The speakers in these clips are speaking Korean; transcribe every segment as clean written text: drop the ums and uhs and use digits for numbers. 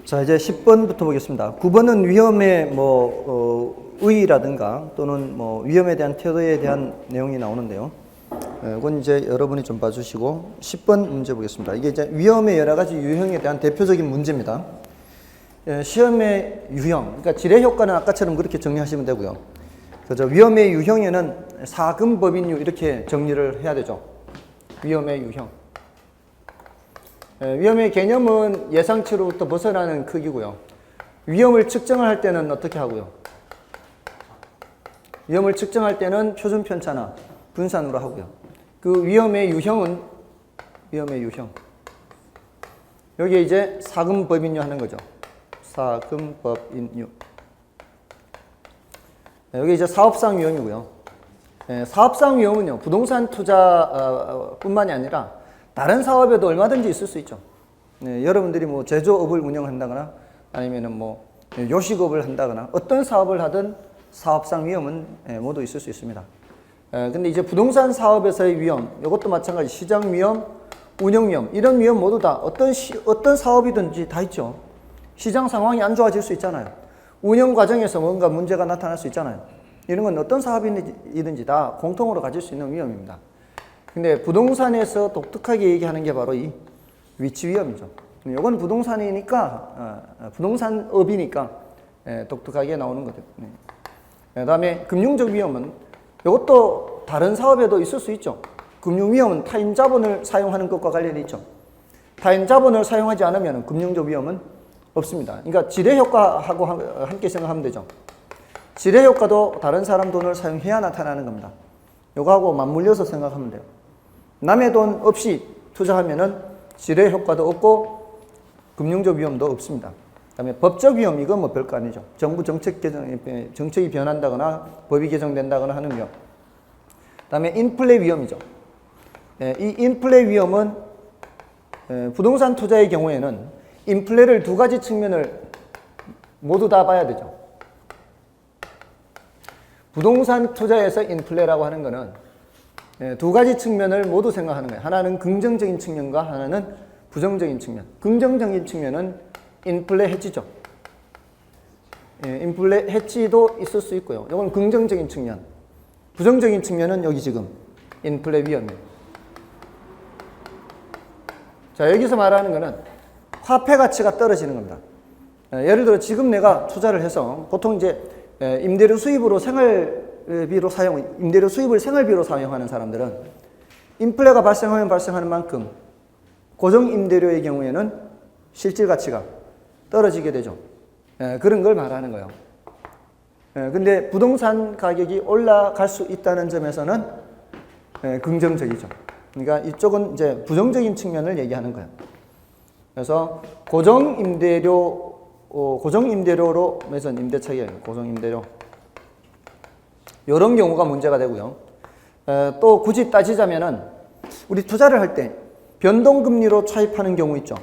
자, 이제 10번부터 보겠습니다. 9번은 위험의 의의라든가 또는 위험에 대한 태도에 대한 내용이 나오는데요. 이건 이제 여러분이 좀 봐주시고 10번 문제 보겠습니다. 이게 이제 위험의 여러 가지 유형에 대한 대표적인 문제입니다. 시험의 유형, 그러니까 지뢰 효과는 아까처럼 그렇게 정리하시면 되고요. 그죠? 위험의 유형에는 사금, 법인유 이렇게 정리를 해야 되죠. 위험의 유형. 위험의 개념은 예상치로부터 벗어나는 크기고요. 위험을 측정을 할 때는 어떻게 하고요? 위험을 측정할 때는 표준 편차나 분산으로 하고요. 그 위험의 유형은 위험의 유형. 여기에 이제 사금, 법인유 하는 거죠. 사금, 법인유. 여기 이제 사업상 위험이고요. 사업상 위험은요, 부동산 투자 뿐만이 아니라 다른 사업에도 얼마든지 있을 수 있죠. 여러분들이 제조업을 운영한다거나 아니면은 요식업을 한다거나 어떤 사업을 하든 사업상 위험은 모두 있을 수 있습니다. 근데 이제 부동산 사업에서의 위험, 이것도 마찬가지 시장 위험, 운영 위험, 이런 위험 모두 다 어떤 사업이든지 다 있죠. 시장 상황이 안 좋아질 수 있잖아요. 운영 과정에서 뭔가 문제가 나타날 수 있잖아요. 이런 건 어떤 사업이든지 다 공통으로 가질 수 있는 위험입니다. 근데 부동산에서 독특하게 얘기하는 게 바로 이 위치 위험이죠. 이건 부동산이니까, 부동산업이니까 독특하게 나오는 거죠. 그 다음에 금융적 위험은 이것도 다른 사업에도 있을 수 있죠. 금융 위험은 타인 자본을 사용하는 것과 관련이 있죠. 타인 자본을 사용하지 않으면 금융적 위험은 없습니다. 그러니까 지뢰 효과하고 함께 생각하면 되죠. 지뢰 효과도 다른 사람 돈을 사용해야 나타나는 겁니다. 이거하고 맞물려서 생각하면 돼요. 남의 돈 없이 투자하면은 지뢰 효과도 없고 금융적 위험도 없습니다. 그다음에 법적 위험, 이건 별거 아니죠. 정부 정책이 변한다거나 법이 개정된다거나 하는 위험. 그다음에 인플레 위험이죠. 이 인플레 위험은 부동산 투자의 경우에는 인플레를 두 가지 측면을 모두 다 봐야 되죠. 부동산 투자에서 인플레라고 하는 거는 두 가지 측면을 모두 생각하는 거예요. 하나는 긍정적인 측면과 하나는 부정적인 측면. 긍정적인 측면은 인플레 해지죠. 인플레 해지도 있을 수 있고요. 이건 긍정적인 측면. 부정적인 측면은 여기 지금 인플레 위험이에요. 자, 여기서 말하는 거는 화폐 가치가 떨어지는 겁니다. 예를 들어 지금 내가 투자를 해서 보통 이제 임대료 수입으로 임대료 수입을 생활비로 사용하는 사람들은 인플레가 발생하면 발생하는 만큼 고정 임대료의 경우에는 실질 가치가 떨어지게 되죠. 그런 걸 말하는 거예요. 근데 부동산 가격이 올라갈 수 있다는 점에서는 긍정적이죠. 그러니까 이쪽은 이제 부정적인 측면을 얘기하는 거예요. 그래서 고정 임대료로 매선 임대차익이에요. 고정 임대료. 이런 경우가 문제가 되고요. 또 굳이 따지자면은 우리 투자를 할 때 변동금리로 차입하는 경우 있죠.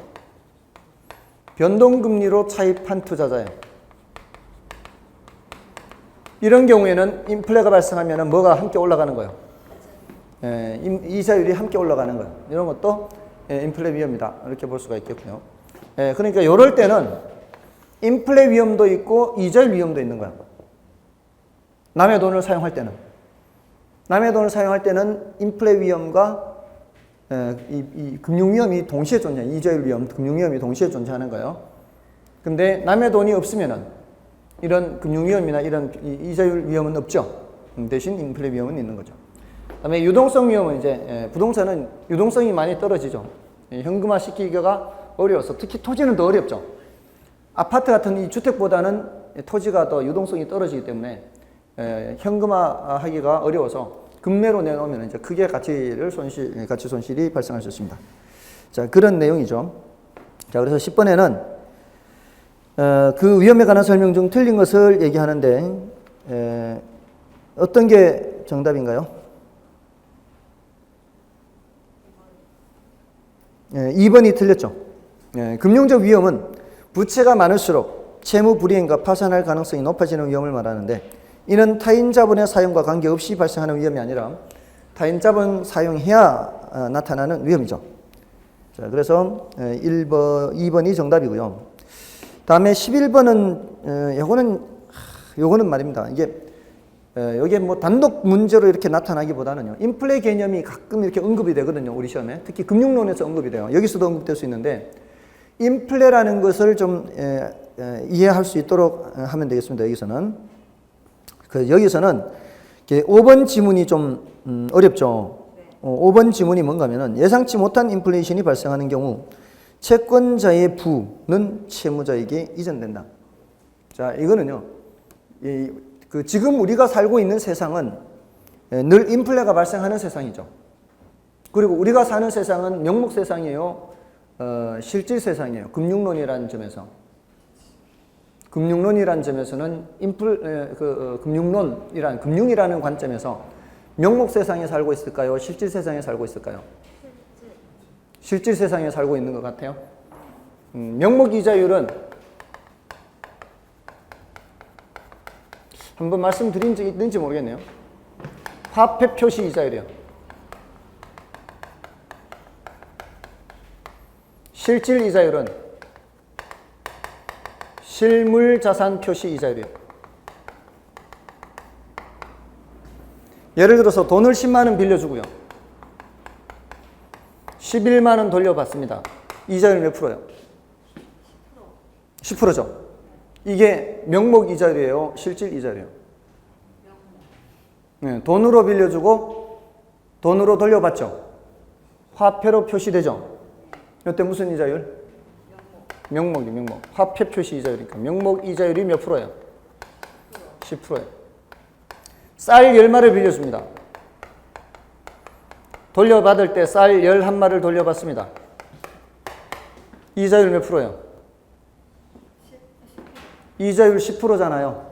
변동금리로 차입한 투자자예요. 이런 경우에는 인플레가 발생하면은 뭐가 함께 올라가는 거예요. 이자율이 함께 올라가는 거예요. 이런 것도 인플레 위험이다. 이렇게 볼 수가 있겠고요. 그러니까 이럴 때는 인플레 위험도 있고 이자율 위험도 있는 거예요. 남의 돈을 사용할 때는. 남의 돈을 사용할 때는 인플레 위험과 이 금융 위험이 동시에 존재해요. 이자율 위험, 금융 위험이 동시에 존재하는 거예요. 근데 남의 돈이 없으면은 이런 금융 위험이나 이런 이자율 위험은 없죠. 대신 인플레 위험은 있는 거죠. 그다음에 유동성 위험은 이제 부동산은 유동성이 많이 떨어지죠. 현금화 시키기가 어려워서 특히 토지는 더 어렵죠. 아파트 같은 이 주택보다는 토지가 더 유동성이 떨어지기 때문에 현금화하기가 어려워서 금매로 내놓으면 이제 크게 가치 손실이 발생할 수 있습니다. 자, 그런 내용이죠. 자, 그래서 10번에는 그 위험에 관한 설명 중 틀린 것을 얘기하는데 어떤 게 정답인가요? 2번이 틀렸죠. 금융적 위험은 부채가 많을수록 채무 불이행과 파산할 가능성이 높아지는 위험을 말하는데 이는 타인 자본의 사용과 관계없이 발생하는 위험이 아니라 타인 자본 사용해야 나타나는 위험이죠. 자, 그래서 2번이 정답이고요. 다음에 11번은 요거는 말입니다. 이게 여기에 뭐 단독 문제로 이렇게 나타나기보다는요. 인플레 개념이 가끔 이렇게 언급이 되거든요. 우리 시험에. 특히 금융론에서 언급이 돼요. 여기서도 언급될 수 있는데 인플레라는 것을 좀 이해할 수 있도록 하면 되겠습니다. 여기서는. 여기서는 5번 지문이 좀 어렵죠. 5번 지문이 뭔가 하면은 예상치 못한 인플레이션이 발생하는 경우 채권자의 부는 채무자에게 이전된다. 자, 이거는요. 지금 우리가 살고 있는 세상은 늘 인플레가 발생하는 세상이죠. 그리고 우리가 사는 세상은 명목 세상이에요. 실질 세상이에요. 금융론이라는 점에서. 금융론이라는 점에서는 금융이라는 관점에서 명목 세상에 살고 있을까요? 실질 세상에 살고 있을까요? 실질 세상에 살고 있는 것 같아요. 명목 이자율은 한번 말씀드린 적이 있는지 모르겠네요. 화폐 표시 이자율이요. 실질 이자율은 실물 자산 표시 이자율이요. 예를 들어서 돈을 10만 원 빌려주고요. 11만 원 돌려받습니다. 이자율 몇 프로요? 10%죠. 이게 명목 이자율이에요? 실질 이자율이에요? 네, 돈으로 빌려주고 돈으로 돌려받죠. 화폐로 표시되죠. 이때 무슨 이자율? 명목이 명목. 화폐 표시 이자율이니까 명목 이자율이 몇 프로예요? 10%예요. 쌀 10마리를 빌려줍니다. 돌려받을 때 쌀 11마리를 돌려받습니다. 이자율 몇 프로예요? 이자율 10%잖아요.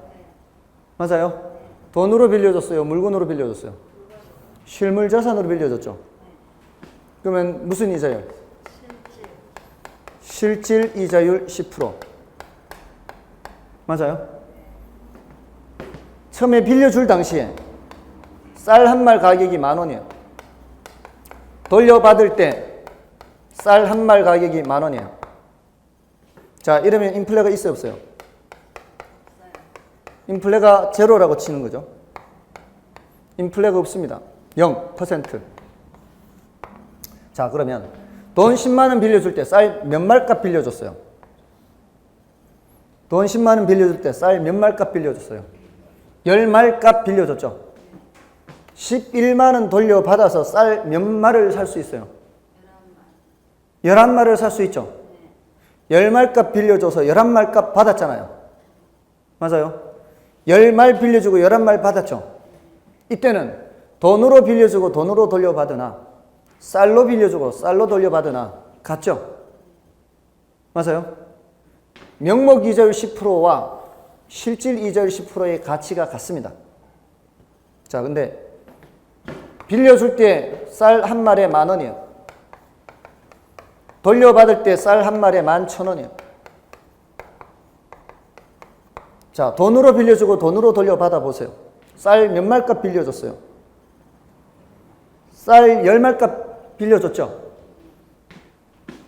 맞아요? 돈으로 빌려줬어요? 물건으로 빌려줬어요? 실물 자산으로 빌려줬죠. 그러면 무슨 이자율? 실질 이자율 10%. 맞아요? 처음에 빌려줄 당시에 쌀 한 말 가격이 10,000원이에요. 돌려받을 때 쌀 한 말 가격이 10,000원이에요. 자, 이러면 인플레가 있어요, 없어요? 인플레가 제로라고 치는 거죠. 인플레가 없습니다. 0%. 자, 그러면 돈 10만 원 빌려줄 때 쌀 몇 말값 빌려줬어요? 돈 10만 원 빌려줄 때 쌀 몇 말값 빌려줬어요? 10말값 빌려줬죠. 11만 원 돌려받아서 쌀 몇 말을 살 수 있어요? 11말을 살 수 있죠. 10말값 빌려줘서 11말값 받았잖아요. 맞아요? 10말 빌려주고 11말 받았죠. 이때는 돈으로 빌려주고 돈으로 돌려받으나 쌀로 빌려주고 쌀로 돌려받으나 같죠? 맞아요? 명목 이자율 10%와 실질 이자율 10%의 가치가 같습니다. 자, 근데 빌려줄 때 쌀 한 말에 10,000원이에요. 돌려받을 때 쌀 한 말에 11,000원이에요. 자, 돈으로 빌려주고 돈으로 돌려받아 보세요. 쌀 몇 말값 빌려줬어요? 쌀 10말값 빌려줬죠?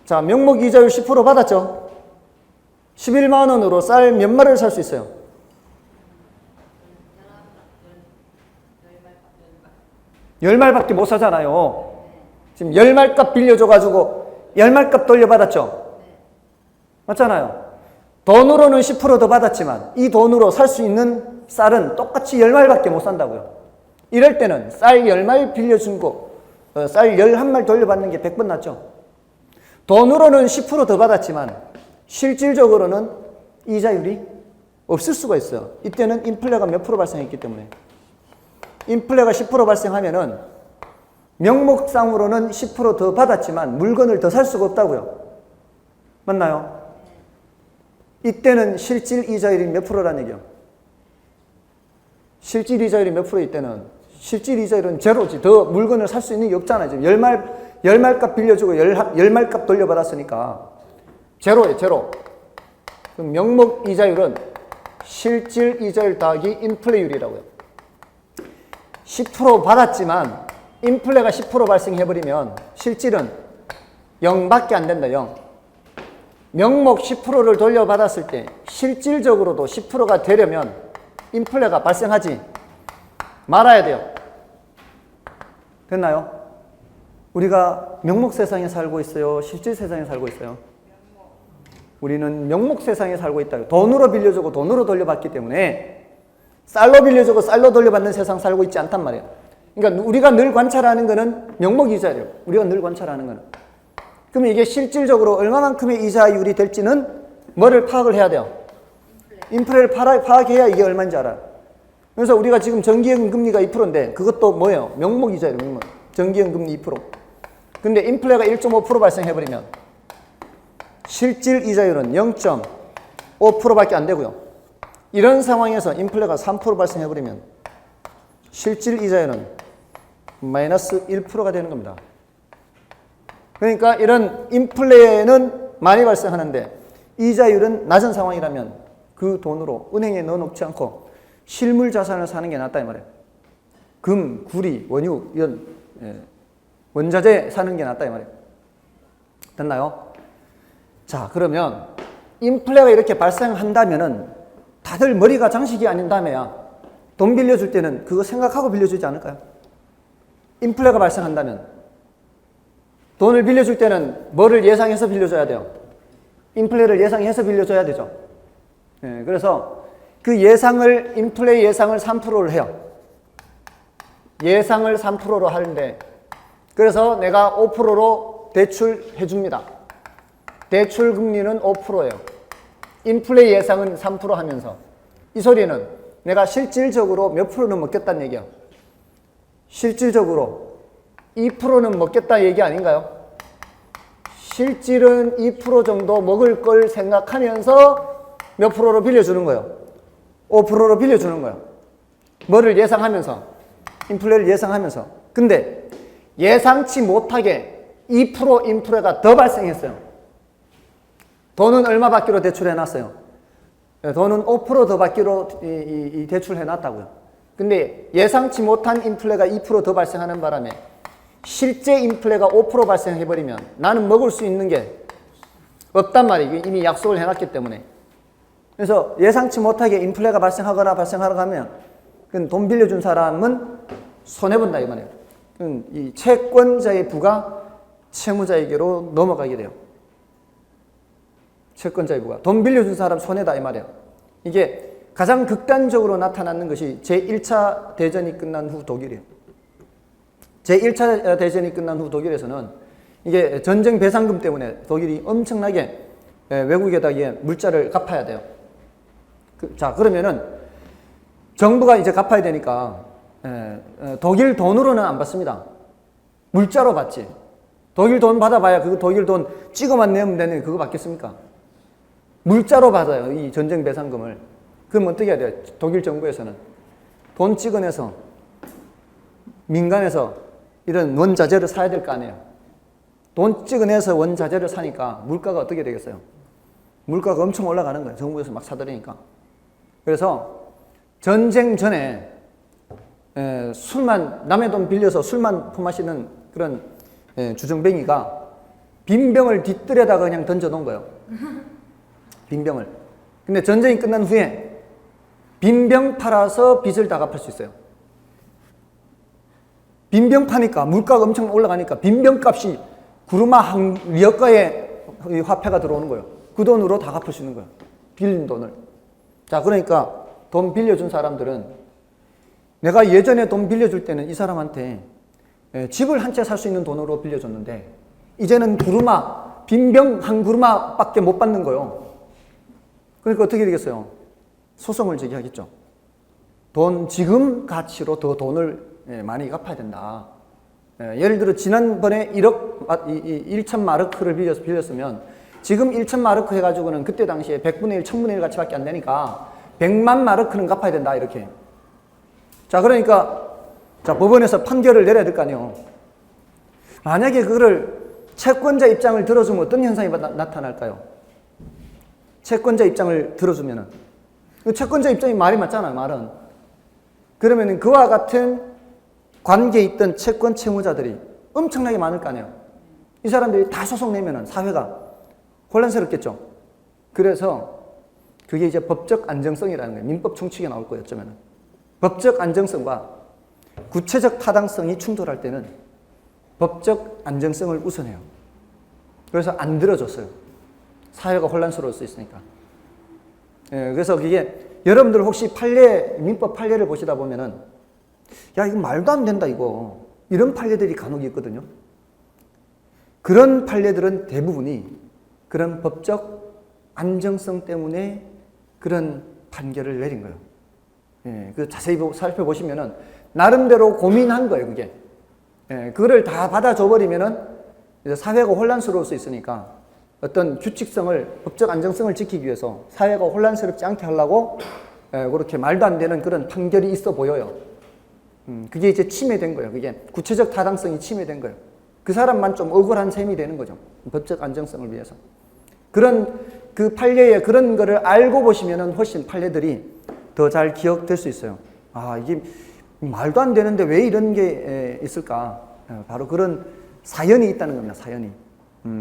자, 명목 이자율 10% 받았죠? 11만 원으로 쌀 몇 마리를 살 수 있어요? 10말밖에 못 사잖아요. 지금 10말값 빌려줘가지고 10말값 돌려받았죠? 맞잖아요. 돈으로는 10% 더 받았지만 이 돈으로 살 수 있는 쌀은 똑같이 10말밖에 못 산다고요. 이럴 때는 쌀 10말 빌려준 거, 쌀 11말 돌려받는 게 100번 낫죠. 돈으로는 10% 더 받았지만 실질적으로는 이자율이 없을 수가 있어요. 이때는 인플레가 몇 프로 발생했기 때문에. 인플레가 10% 발생하면은 명목상으로는 10% 더 받았지만 물건을 더 살 수가 없다고요. 맞나요? 이때는 실질 이자율이 몇 프로라는 얘기요? 실질 이자율이 몇 프로 이때는? 실질 이자율은 제로지. 더 물건을 살 수 있는 게 없잖아요. 지금 10말값 빌려주고 10말값 돌려받았으니까 제로예요, 제로. 그럼 명목 이자율은 실질 이자율 더하기 인플레율이라고요. 10% 받았지만 인플레가 10% 발생해버리면 실질은 0밖에 안 된다, 0. 명목 10%를 돌려받았을 때 실질적으로도 10%가 되려면 인플레가 발생하지 말아야 돼요. 됐나요? 우리가 명목 세상에 살고 있어요? 실질 세상에 살고 있어요? 우리는 명목 세상에 살고 있다. 돈으로 빌려주고 돈으로 돌려받기 때문에 쌀로 빌려주고 쌀로 돌려받는 세상 살고 있지 않단 말이에요. 그러니까 우리가 늘 관찰하는 거는 명목 이자예요. 우리가 늘 관찰하는 거는. 그럼 이게 실질적으로 얼마만큼의 이자율이 될지는 뭐를 파악을 해야 돼요? 인플레를 파악해야 이게 얼마인지 알아요. 그래서 우리가 지금 정기예금 금리가 2%인데 그것도 뭐예요? 명목 이자예요. 명목. 정기예금 금리 2%. 근데 인플레가 1.5% 발생해버리면 실질 이자율은 0.5%밖에 안 되고요. 이런 상황에서 인플레가 3% 발생해버리면 실질 이자율은 마이너스 1%가 되는 겁니다. 그러니까 이런 인플레는 많이 발생하는데 이자율은 낮은 상황이라면 그 돈으로 은행에 넣어놓지 않고 실물 자산을 사는 게 낫다 이 말이에요. 금, 구리, 원유 이런 원자재 사는 게 낫다 이 말이에요. 됐나요? 자, 그러면 인플레가 이렇게 발생한다면은 다들 머리가 장식이 아닌다며야 돈 빌려줄 때는 그거 생각하고 빌려주지 않을까요? 인플레가 발생한다면 돈을 빌려줄 때는 뭐를 예상해서 빌려줘야 돼요? 인플레를 예상해서 빌려줘야 되죠. 그래서 그 예상을, 인플레 예상을 3%를 해요. 예상을 3%로 하는데, 그래서 내가 5%로 대출해 줍니다. 대출 금리는 5%예요. 인플레 예상은 3% 하면서. 이 소리는 내가 실질적으로 몇 프로는 먹겠다는 얘기야. 실질적으로 2%는 먹겠다 얘기 아닌가요? 실질은 2% 정도 먹을 걸 생각하면서 몇 프로로 빌려주는 거예요? 5%로 빌려주는 거예요. 뭐를 예상하면서? 인플레를 예상하면서. 근데 예상치 못하게 2% 인플레가 더 발생했어요. 돈은 얼마 받기로 대출해놨어요? 돈은 5% 더 받기로 대출해놨다고요. 근데 예상치 못한 인플레가 2% 더 발생하는 바람에 실제 인플레가 5% 발생해버리면 나는 먹을 수 있는 게 없단 말이에요. 이미 약속을 해놨기 때문에. 그래서 예상치 못하게 인플레가 발생하거나 발생하러 가면 돈 빌려준 사람은 손해본다 이 말이에요. 이 채권자의 부가 채무자에게로 넘어가게 돼요. 채권자의 부가. 돈 빌려준 사람 손해다 이 말이에요. 이게 가장 극단적으로 나타나는 것이 제1차 대전이 끝난 후 독일이에요. 제1차 대전이 끝난 후 독일에서는 이게 전쟁 배상금 때문에 독일이 엄청나게 외국에다 물자를 갚아야 돼요. 자, 그러면은 정부가 이제 갚아야 되니까 독일 돈으로는 안 받습니다. 물자로 받지. 독일 돈 받아봐야 그 독일 돈 찍어만 내면 되는 그거 받겠습니까? 물자로 받아요. 이 전쟁 배상금을. 그럼 어떻게 해야 돼요? 독일 정부에서는 돈 찍어내서 민간에서 이런 원자재를 사야 될 거 아니에요. 돈 찍어내서 원자재를 사니까 물가가 어떻게 되겠어요? 물가가 엄청 올라가는 거예요. 정부에서 막 사들이니까. 그래서 전쟁 전에 술만, 남의 돈 빌려서 술만 퍼마시는 그런 주정뱅이가 빈병을 뒷뜰에다가 그냥 던져놓은 거예요. 빈병을. 근데 전쟁이 끝난 후에 빈병 팔아서 빚을 다 갚을 수 있어요. 빈병 파니까 물가가 엄청 올라가니까 빈병 값이 구르마 한 리어가의 화폐가 들어오는 거예요. 그 돈으로 다 갚을 수 있는 거예요. 빌린 돈을. 자, 그러니까 돈 빌려준 사람들은 내가 예전에 돈 빌려줄 때는 이 사람한테 집을 한 채 살 수 있는 돈으로 빌려줬는데 이제는 구르마, 빈병 한 구르마밖에 못 받는 거예요. 그러니까 어떻게 되겠어요? 소송을 제기하겠죠. 돈 지금 가치로 더 돈을 많이 갚아야 된다. 예를 들어 지난번에 1천 마르크를 빌렸으면 지금 1천 마르크 해가지고는 그때 당시에 100분의 1, 1000분의 1 가치밖에 안 되니까 100만 마르크는 갚아야 된다 이렇게. 자, 그러니까 자, 법원에서 판결을 내려야 될 거 아니에요. 만약에 그거를 채권자 입장을 들어주면 어떤 현상이 나타날까요? 채권자 입장을 들어주면은 채권자 입장이 말이 맞잖아요. 말은. 그러면은 그와 같은 관계에 있던 채권 채무자들이 엄청나게 많을 거 아니에요. 이 사람들이 다 소송 내면은 사회가 혼란스럽겠죠. 그래서 그게 이제 법적 안정성이라는 거예요. 민법 총칙에 나올 거예요, 어쩌면. 법적 안정성과 구체적 타당성이 충돌할 때는 법적 안정성을 우선해요. 그래서 안 들어줬어요. 사회가 혼란스러울 수 있으니까. 예, 그래서 그게 여러분들 혹시 민법 판례를 보시다 보면은 야, 이거 말도 안 된다, 이거. 이런 판례들이 간혹 있거든요. 그런 판례들은 대부분이 그런 법적 안정성 때문에 그런 판결을 내린 거예요. 예, 그 자세히 살펴보시면은 나름대로 고민한 거예요, 그게. 예, 그거를 다 받아줘버리면은 이제 사회가 혼란스러울 수 있으니까 어떤 규칙성을, 법적 안정성을 지키기 위해서 사회가 혼란스럽지 않게 하려고 그렇게 말도 안 되는 그런 판결이 있어 보여요. 그게 이제 침해된 거예요. 그게 구체적 타당성이 침해된 거예요. 그 사람만 좀 억울한 셈이 되는 거죠. 법적 안정성을 위해서. 그 판례에 그런 거를 알고 보시면은 훨씬 판례들이 더 잘 기억될 수 있어요. 아, 이게 말도 안 되는데 왜 이런 게 있을까? 바로 그런 사연이 있다는 겁니다. 사연이.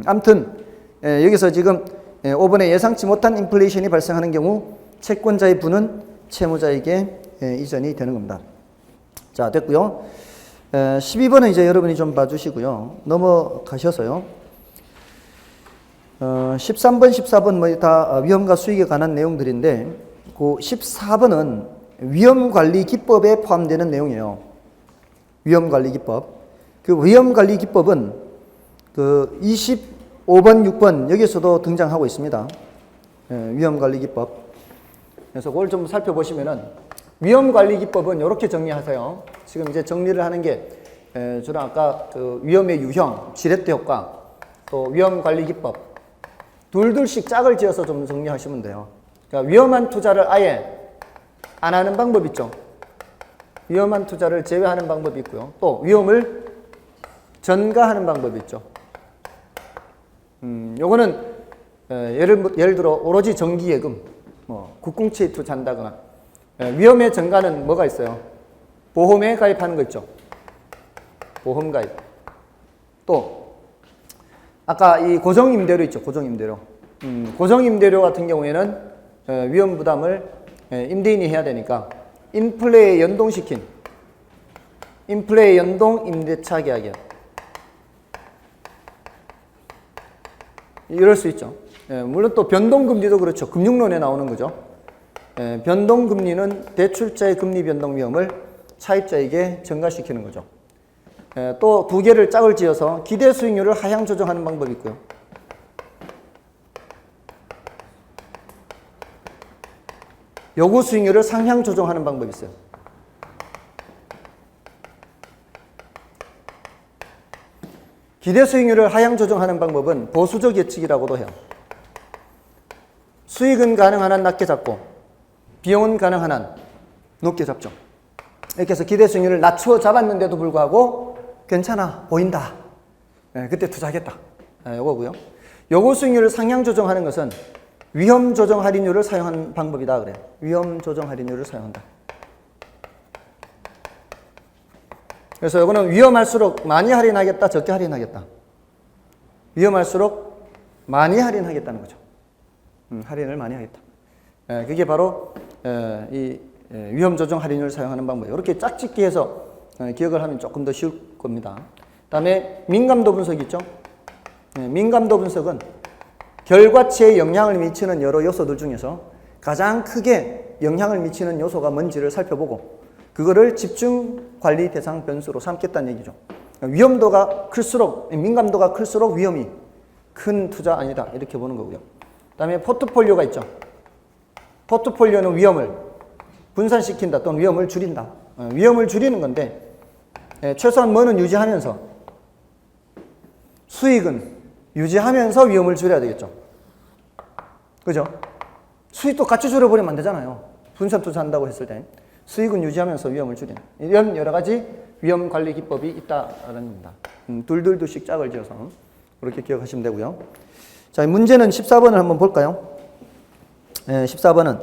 아무튼 여기서 지금 5번에 예상치 못한 인플레이션이 발생하는 경우 채권자의 부는 채무자에게 이전이 되는 겁니다. 자, 됐고요. 12번은 이제 여러분이 좀 봐주시고요. 넘어가셔서요. 13번, 14번 뭐 다 위험과 수익에 관한 내용들인데 그 14번은 위험관리 기법에 포함되는 내용이에요. 위험관리 기법. 그 위험관리 기법은 그 25번, 6번 여기서도 등장하고 있습니다. 위험관리 기법. 그래서 그걸 좀 살펴보시면은 위험관리 기법은 이렇게 정리하세요. 지금 이제 정리를 하는 게 저는 아까 그 위험의 유형, 지렛대 효과, 또 위험관리 기법 둘씩 짝을 지어서 좀 정리하시면 돼요. 그러니까 위험한 투자를 아예 안 하는 방법이 있죠. 위험한 투자를 제외하는 방법이 있고요. 또 위험을 전가하는 방법이 있죠. 요거는 예를 들어 오로지 정기예금, 뭐 국공채에 투자한다거나 위험의 전가는 뭐가 있어요? 보험에 가입하는 거 있죠. 보험 가입. 또 아까 이 고정임대료 있죠. 고정임대료. 고정임대료 같은 경우에는 위험 부담을 임대인이 해야 되니까 인플레에 연동시킨 인플레 연동 임대차 계약이야. 이럴 수 있죠. 물론 또 변동금리도 그렇죠. 금융론에 나오는 거죠. 변동금리는 대출자의 금리 변동 위험을 차입자에게 전가시키는 거죠. 또 두 개를 짝을 지어서 기대 수익률을 하향 조정하는 방법이 있고요. 요구 수익률을 상향 조정하는 방법이 있어요. 기대 수익률을 하향 조정하는 방법은 보수적 예측이라고도 해요. 수익은 가능한 한 낮게 잡고 비용은 가능한 한 높게 잡죠. 이렇게 해서 기대 수익률을 낮춰 잡았는데도 불구하고 괜찮아 보인다. 그때 투자하겠다. 요거고요. 요구 수익률을 상향 조정하는 것은 위험 조정 할인율을 사용하는 방법이다 그래요. 위험 조정 할인율을 사용한다. 그래서 이거는 위험할수록 많이 할인하겠다, 적게 할인하겠다. 위험할수록 많이 할인하겠다는 거죠. 할인을 많이 하겠다. 그게 바로 이 위험 조정 할인율을 사용하는 방법이에요. 이렇게 짝짓기 해서 기억을 하면 조금 더 쉬울 겁니다. 그다음에 민감도 분석 있죠. 민감도 분석은 결과치에 영향을 미치는 여러 요소들 중에서 가장 크게 영향을 미치는 요소가 뭔지를 살펴보고 그거를 집중 관리 대상 변수로 삼겠다는 얘기죠. 위험도가 클수록, 민감도가 클수록 위험이 큰 투자 아니다 이렇게 보는 거고요. 그 다음에 포트폴리오가 있죠. 포트폴리오는 위험을 분산시킨다 또는 위험을 줄인다. 위험을 줄이는 건데 최소한 뭐는 유지하면서 수익은 유지하면서 위험을 줄여야 되겠죠. 그죠? 수익도 같이 줄여버리면 안 되잖아요. 분산 투자한다고 했을 때 수익은 유지하면서 위험을 줄이는 이런 여러 가지 위험 관리 기법이 있다라는 겁니다. 둘씩 짝을 지어서 그렇게 기억하시면 되고요. 자, 문제는 14번을 한번 볼까요? 14번은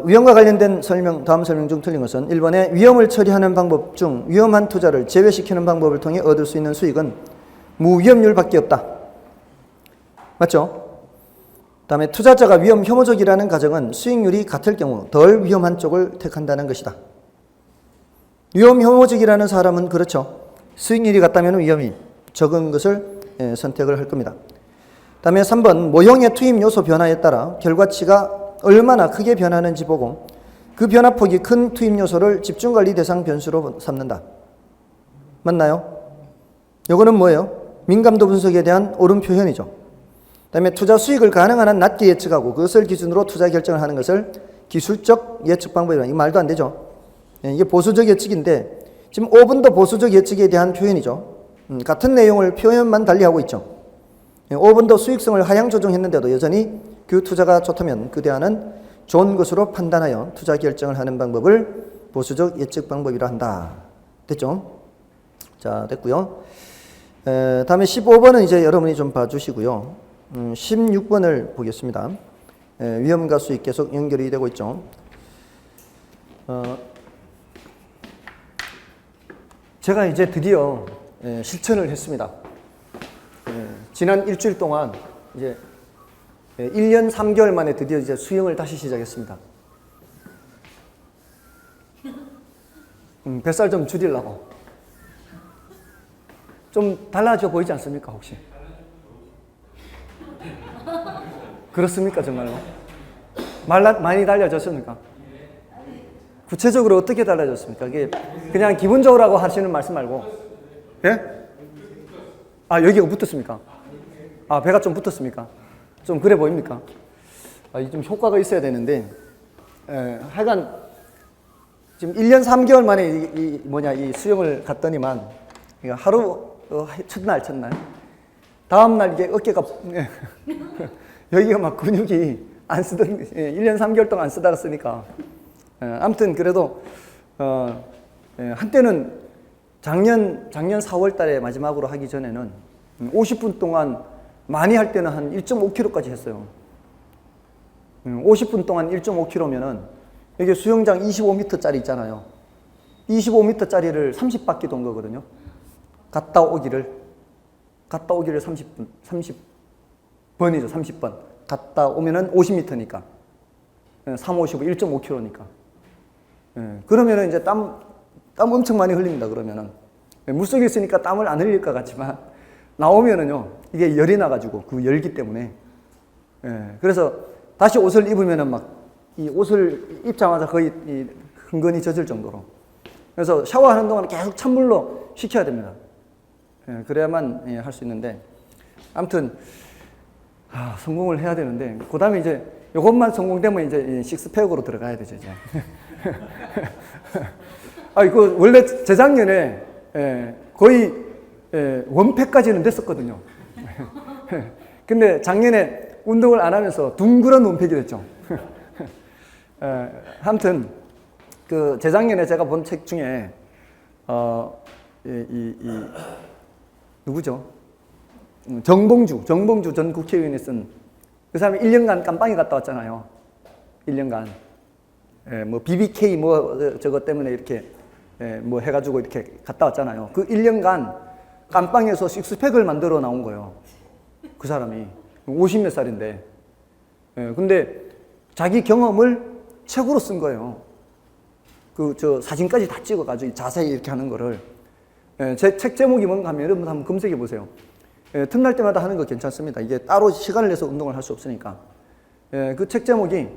위험과 관련된 설명, 다음 설명 중 틀린 것은 1번에 위험을 처리하는 방법 중 위험한 투자를 제외시키는 방법을 통해 얻을 수 있는 수익은 무위험률밖에 없다. 맞죠? 다음에 투자자가 위험 혐오적이라는 가정은 수익률이 같을 경우 덜 위험한 쪽을 택한다는 것이다. 위험 혐오적이라는 사람은 그렇죠. 수익률이 같다면 위험이 적은 것을 선택을 할 겁니다. 다음에 3번 모형의 투입 요소 변화에 따라 결과치가 얼마나 크게 변하는지 보고 그 변화폭이 큰 투입 요소를 집중관리 대상 변수로 삼는다. 맞나요? 이거는 뭐예요? 민감도 분석에 대한 옳은 표현이죠. 그다음에 투자 수익을 가능한 한 낮게 예측하고 그것을 기준으로 투자 결정을 하는 것을 기술적 예측 방법이라. 이 말도 안 되죠. 이게 보수적 예측인데 지금 5번도 보수적 예측에 대한 표현이죠. 같은 내용을 표현만 달리하고 있죠. 5번도 수익성을 하향 조정했는데도 여전히 그 투자가 좋다면 그 대안은 좋은 것으로 판단하여 투자 결정을 하는 방법을 보수적 예측 방법이라 한다. 됐죠? 자, 됐고요. 다음에 15번은 이제 여러분이 좀 봐주시고요. 16번을 보겠습니다. 위험과 수익 계속 연결이 되고 있죠. 제가 이제 드디어 실천을 했습니다. 지난 일주일 동안 이제 1년 3개월 만에 드디어 이제 수영을 다시 시작했습니다. 뱃살 좀 줄이려고. 좀 달라져 보이지 않습니까, 혹시? 그렇습니까, 정말로? 많이 달라졌습니까? 구체적으로 어떻게 달라졌습니까? 이게 그냥 기본적으로 하시는 말씀 말고. 예? 아, 여기가 붙었습니까? 아, 배가 좀 붙었습니까? 좀 그래 보입니까? 아, 좀 효과가 있어야 되는데, 하여간, 지금 1년 3개월 만에 이 수영을 갔더니만, 하루, 첫날. 다음날 이게 어깨가, 여기가 막 근육이 안 쓰던, 1년 3개월 동안 안 쓰다가 쓰니까. 아무튼 그래도, 한때는 작년 4월 달에 마지막으로 하기 전에는 50분 동안 많이 할 때는 한 1.5km까지 했어요. 50분 동안 1.5km면은 이게 수영장 25m짜리 있잖아요. 25m짜리를 30바퀴 돈 거거든요. 갔다 오기를 30분, 30번이죠. 30번. 갔다 오면은 50m니까. 3, 55, 1.5km니까. 그러면은 이제 땀 엄청 많이 흘립니다. 그러면은. 물속에 있으니까 땀을 안 흘릴 것 같지만, 나오면은요, 이게 열이 나가지고, 그 열기 때문에. 그래서 다시 옷을 입으면은 막, 이 옷을 입자마자 거의 흥건히 젖을 정도로. 그래서 샤워하는 동안 계속 찬물로 식혀야 됩니다. 그래야만 할 수 있는데, 아무튼, 성공을 해야 되는데, 그 다음에 이제, 이것만 성공되면 이제 식스팩으로 들어가야 되죠, 이제. 이거 원래 재작년에 거의 원팩까지는 됐었거든요. 근데 작년에 운동을 안 하면서 둥그런 원팩이 됐죠. 아무튼 그 재작년에 제가 본 책 중에 누구죠? 정봉주 전 국회의원이 쓴 그 사람이 1년간 깜빵에 갔다 왔잖아요. 1년간. 뭐 BBK 뭐 저것 때문에 이렇게 뭐 해가지고 이렇게 갔다 왔잖아요. 그 1년간 깜빵에서 식스팩을 만들어 나온 거예요. 그 사람이 50몇 살인데. 근데 자기 경험을 책으로 쓴 거예요. 저 사진까지 다 찍어가지고 자세히 이렇게 하는 거를. 제 책 제목이 뭔가 하면 여러분 한번 검색해 보세요. 틈날 때마다 하는 거 괜찮습니다. 이게 따로 시간을 내서 운동을 할 수 없으니까. 그 책 제목이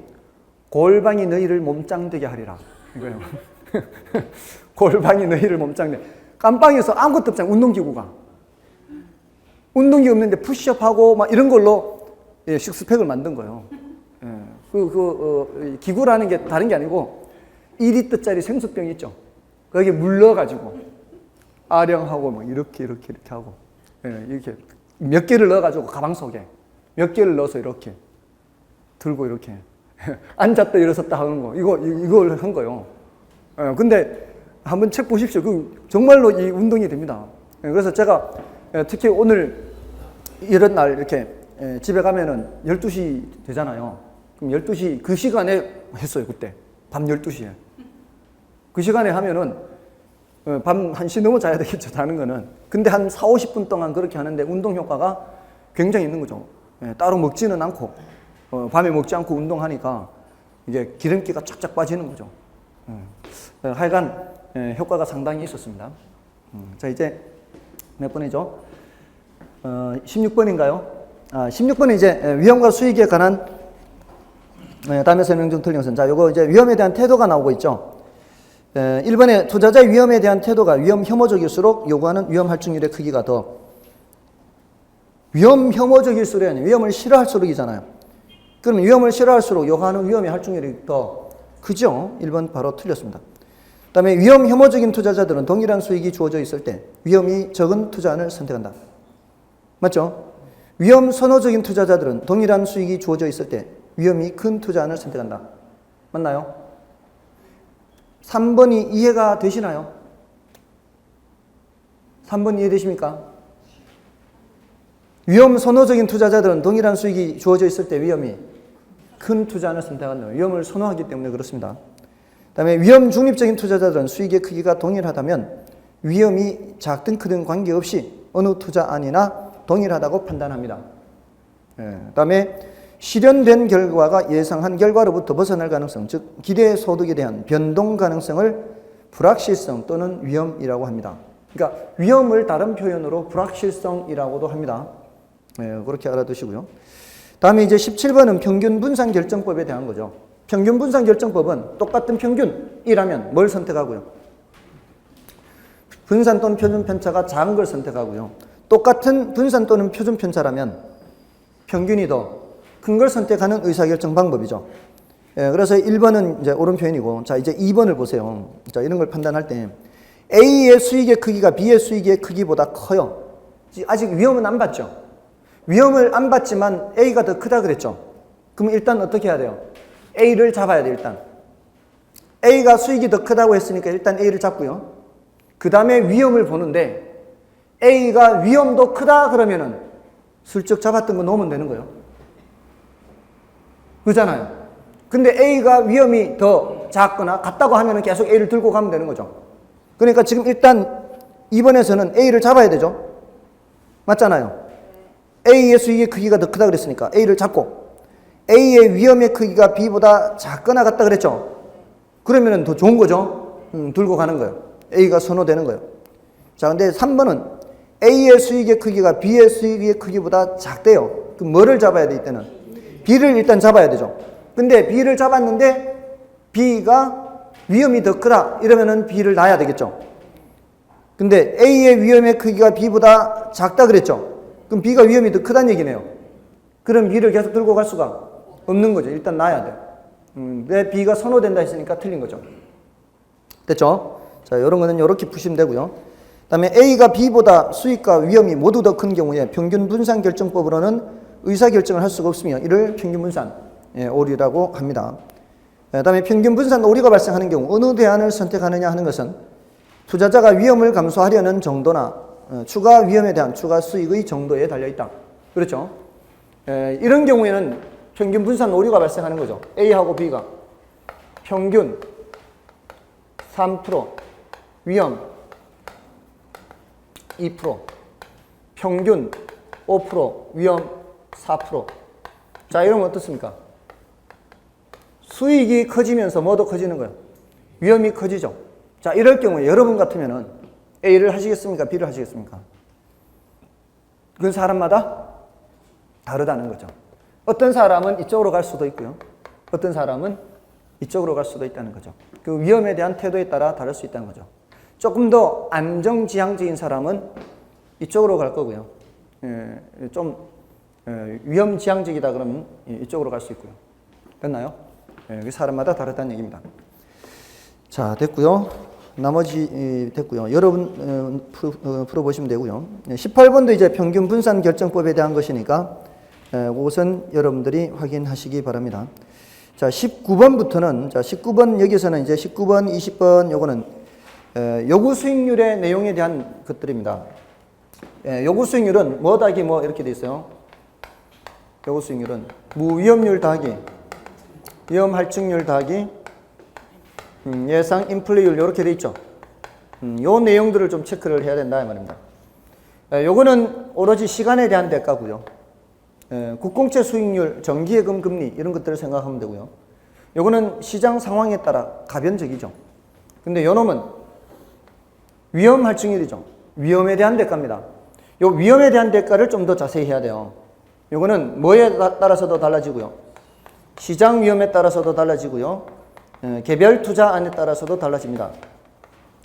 골방이 너희를 몸짱되게 하리라. 이거예요. 골방이 너희를 몸짱되게. 깜빵에서 아무것도 없잖아요. 운동기구가. 운동기 없는데 푸시업하고 막 이런 걸로 식스팩을 만든 거예요. 기구라는 게 다른 게 아니고 2리터짜리 생수병 있죠. 거기에 물 넣어가지고 아령하고 막 이렇게 하고 이렇게 몇 개를 넣어가지고 가방 속에 몇 개를 넣어서 이렇게 들고 이렇게 앉았다 일어섰다 하는 거 이걸 한 거예요. 근데 한번 책 보십시오. 정말로 이 운동이 됩니다. 그래서 제가 특히 오늘 이런 날 이렇게 집에 가면은 12시 되잖아요. 그럼 12시 그 시간에 했어요. 그때 밤 12시에 그 시간에 하면은 밤 1시 넘어 자야 되겠죠. 자는 거는. 근데 한 4, 50분 동안 그렇게 하는데 운동 효과가 굉장히 있는 거죠. 따로 먹지는 않고 밤에 먹지 않고 운동하니까 이제 기름기가 쫙쫙 빠지는 거죠. 하여간 효과가 상당히 있었습니다. 자, 이제 몇 번이죠? 16번인가요? 16번은 이제 위험과 수익에 관한 다음에 설명 중 틀린 것은, 자, 요거 이제 위험에 대한 태도가 나오고 있죠. 1번에 투자자의 위험에 대한 태도가 위험 혐오적일수록 요구하는 위험 할증률의 크기가 더, 위험 혐오적일수록이 아니에요. 위험을 싫어할수록이잖아요. 그럼 위험을 싫어할수록 요구하는 위험의 할증률이 더 크죠. 1번 바로 틀렸습니다. 그 다음에 위험 혐오적인 투자자들은 동일한 수익이 주어져 있을 때 위험이 적은 투자안을 선택한다. 맞죠? 위험 선호적인 투자자들은 동일한 수익이 주어져 있을 때 위험이 큰 투자안을 선택한다. 맞나요? 3번이 이해가 되시나요? 3번 이해되십니까? 위험 선호적인 투자자들은 동일한 수익이 주어져 있을 때 위험이 큰 투자안을 선택한다. 위험을 선호하기 때문에 그렇습니다. 그 다음에 위험 중립적인 투자자들은 수익의 크기가 동일하다면 위험이 작든 크든 관계없이 어느 투자안이나 동일하다고 판단합니다. 그 다음에 실현된 결과가 예상한 결과로부터 벗어날 가능성, 즉 기대 소득에 대한 변동 가능성을 불확실성 또는 위험이라고 합니다. 그러니까 위험을 다른 표현으로 불확실성이라고도 합니다. 그렇게 알아두시고요. 다음에 이제 17번은 평균 분산 결정법에 대한 거죠. 평균 분산 결정법은 똑같은 평균이라면 뭘 선택하고요? 분산 또는 표준 편차가 작은 걸 선택하고요. 똑같은 분산 또는 표준 편차라면 평균이 더 큰 걸 선택하는 의사결정 방법이죠. 그래서 1번은 이제 옳은 표현이고, 자, 이제 2번을 보세요. 자, 이런 걸 판단할 때 A의 수익의 크기가 B의 수익의 크기보다 커요. 아직 위험은 안 받죠. 위험을 안 받지만 A가 더 크다 그랬죠. 그럼 일단 어떻게 해야 돼요? A를 잡아야 돼요, 일단. A가 수익이 더 크다고 했으니까 일단 A를 잡고요. 그 다음에 위험을 보는데 A가 위험도 크다 그러면은 슬쩍 잡았던 거 놓으면 되는 거예요. 그렇잖아요. 근데 A가 위험이 더 작거나 같다고 하면은 계속 A를 들고 가면 되는 거죠. 그러니까 지금 일단 2번에서는 A를 잡아야 되죠. 맞잖아요. A의 수익의 크기가 더 크다 그랬으니까 A를 잡고, A의 위험의 크기가 B보다 작거나 같다 그랬죠. 그러면은 더 좋은 거죠. 들고 가는 거예요. A가 선호되는 거예요. 자, 근데 3번은 A의 수익의 크기가 B의 수익의 크기보다 작대요. 그럼 뭐를 잡아야 돼, 이때는? B를 일단 잡아야 되죠. 근데 B를 잡았는데 B가 위험이 더 크다 이러면은 B를 놔야 되겠죠. 근데 A의 위험의 크기가 B보다 작다 그랬죠. 그럼 B가 위험이 더 크다는 얘기네요. 그럼 B를 계속 들고 갈 수가 없는 거죠. 일단 놔야 돼요. 왜 B가 선호된다 했으니까 틀린 거죠. 됐죠? 자, 이런 거는 이렇게 푸시면 되고요. 그 다음에 A가 B보다 수익과 위험이 모두 더 큰 경우에 평균 분산 결정법으로는 의사결정을 할 수가 없으며 이를 평균 분산 오류라고 합니다. 그 다음에 평균 분산 오류가 발생하는 경우 어느 대안을 선택하느냐 하는 것은 투자자가 위험을 감소하려는 정도나 추가 위험에 대한 추가 수익의 정도에 달려있다. 그렇죠? 이런 경우에는 평균 분산 오류가 발생하는 거죠. A하고 B가 평균 3%, 위험 2%, 평균 5%, 위험 4%. 자, 이러면 어떻습니까? 수익이 커지면서 뭐도 커지는 거예요? 위험이 커지죠. 자, 이럴 경우에 여러분 같으면은 A를 하시겠습니까? B를 하시겠습니까? 그건 사람마다 다르다는 거죠. 어떤 사람은 이쪽으로 갈 수도 있고요. 어떤 사람은 이쪽으로 갈 수도 있다는 거죠. 그 위험에 대한 태도에 따라 다를 수 있다는 거죠. 조금 더 안정지향적인 사람은 이쪽으로 갈 거고요. 좀 위험지향적이다 그러면 이쪽으로 갈 수 있고요. 됐나요? 사람마다 다르다는 얘기입니다. 자, 됐고요. 나머지 됐고요. 여러분 풀어보시면 되고요. 18번도 이제 평균 분산 결정법에 대한 것이니까 그것은 여러분들이 확인하시기 바랍니다. 자, 19번부터는, 자, 19번 여기서는 이제 19번, 20번 요거는 요구 수익률의 내용에 대한 것들입니다. 요구 수익률은 뭐 더하기 뭐 이렇게 돼 있어요. 요구 수익률은 무위험률 더하기 위험 할증률 더하기 예상 인플레이율 이렇게 돼 있죠. 요 내용들을 좀 체크를 해야 된다 이 말입니다. 요거는 오로지 시간에 대한 대가고요. 국공채 수익률, 정기예금 금리 이런 것들을 생각하면 되고요. 요거는 시장 상황에 따라 가변적이죠. 근데 요놈은 위험 할증률이죠. 위험에 대한 대가입니다. 요 위험에 대한 대가를 좀 더 자세히 해야 돼요. 요거는 뭐에 따라서도 달라지고요. 시장 위험에 따라서도 달라지고요. 개별 투자안에 따라서도 달라집니다.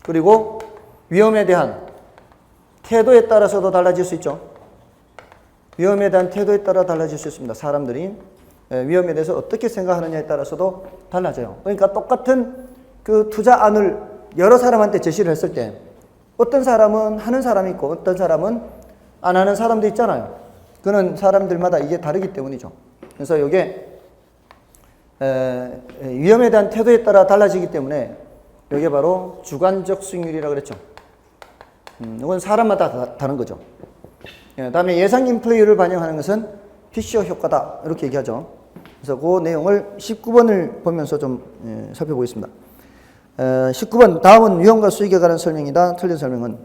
그리고 위험에 대한 태도에 따라서도 달라질 수 있죠. 위험에 대한 태도에 따라 달라질 수 있습니다. 사람들이 위험에 대해서 어떻게 생각하느냐에 따라서도 달라져요. 그러니까 똑같은 그 투자안을 여러 사람한테 제시를 했을 때 어떤 사람은 하는 사람이 있고 어떤 사람은 안 하는 사람도 있잖아요. 그는 사람들마다 이게 다르기 때문이죠. 그래서 이게 위험에 대한 태도에 따라 달라지기 때문에 이게 바로 주관적 수익률이라고 그랬죠. 이건 사람마다 다른 거죠. 다음에 예상 인플레이를 반영하는 것은 피셔 효과다 이렇게 얘기하죠. 그래서 그 내용을 19번을 보면서 좀 살펴보겠습니다. 19번 다음은 위험과 수익에 관한 설명이다. 틀린 설명은